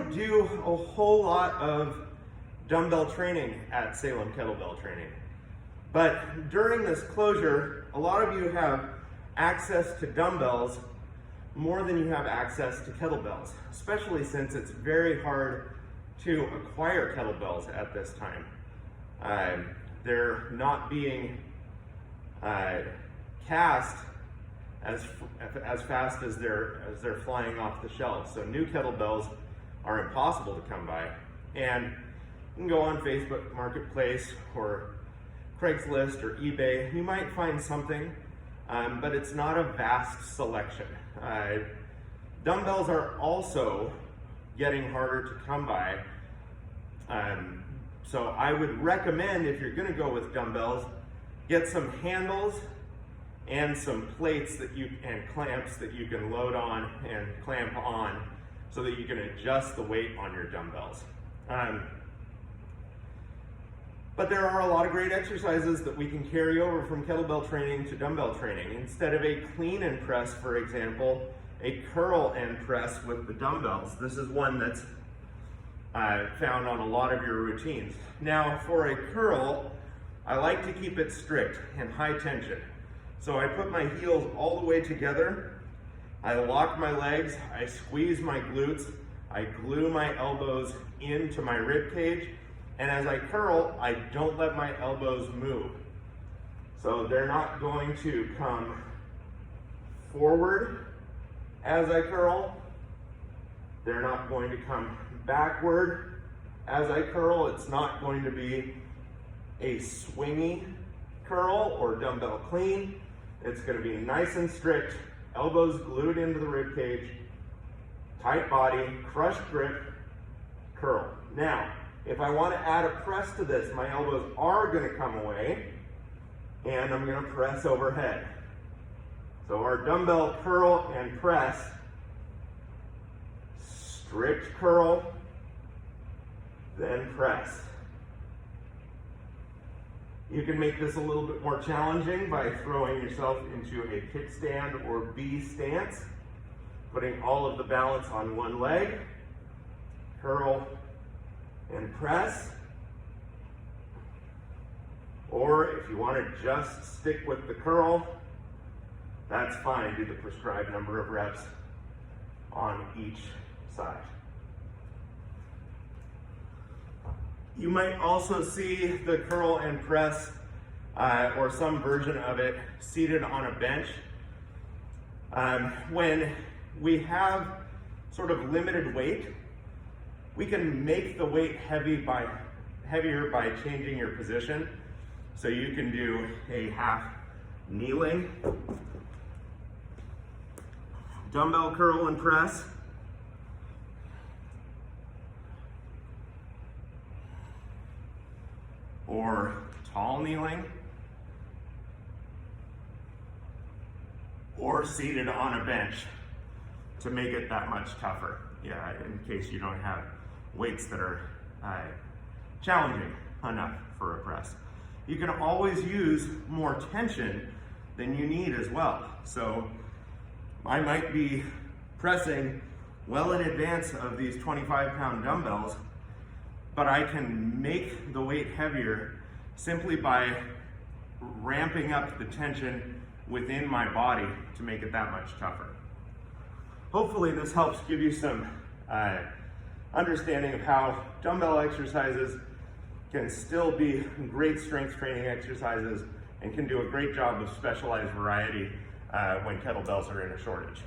don't do a whole lot of dumbbell training at Salem Kettlebell Training. But during this closure, a lot of you have access to dumbbells more than you have access to kettlebells, especially since it's very hard to acquire kettlebells at this time. They're not being cast as fast as they're flying off the shelves. So new kettlebells are impossible to come by. And you can go on Facebook Marketplace or Craigslist or eBay. You might find something, but it's not a vast selection. Dumbbells are also getting harder to come by. So I would recommend, if you're gonna go with dumbbells, get some handles and some plates and clamps that you can load on and clamp on so that you can adjust the weight on your dumbbells. But there are a lot of great exercises that we can carry over from kettlebell training to dumbbell training. Instead of a clean and press, for example, a curl and press with the dumbbells. This is one that's found on a lot of your routines. Now, for a curl, I like to keep it strict and high tension. So I put my heels all the way together, I lock my legs, I squeeze my glutes, I glue my elbows into my rib cage, and as I curl, I don't let my elbows move. So they're not going to come forward as I curl, they're not going to come backward as I curl. It's not going to be a swingy curl or dumbbell clean. It's going to be nice and strict, elbows glued into the rib cage, tight body, crushed grip, curl. Now, if I want to add a press to this, my elbows are going to come away and I'm going to press overhead. So our dumbbell curl and press, strict curl, then press. You can make this a little bit more challenging by throwing yourself into a kickstand or B stance, putting all of the balance on one leg, curl and press. Or if you want to just stick with the curl, that's fine. Do the prescribed number of reps on each side. You might also see the curl and press or some version of it seated on a bench. When we have sort of limited weight, we can make the weight heavier by changing your position. So you can do a half kneeling dumbbell curl and press, or tall kneeling, or seated on a bench to make it that much tougher. Yeah, in case you don't have weights that are challenging enough for a press. You can always use more tension than you need as well. So I might be pressing well in advance of these 25-pound dumbbells, but I can make the weight heavier simply by ramping up the tension within my body to make it that much tougher. Hopefully this helps give you some understanding of how dumbbell exercises can still be great strength training exercises and can do a great job of specialized variety when kettlebells are in a shortage.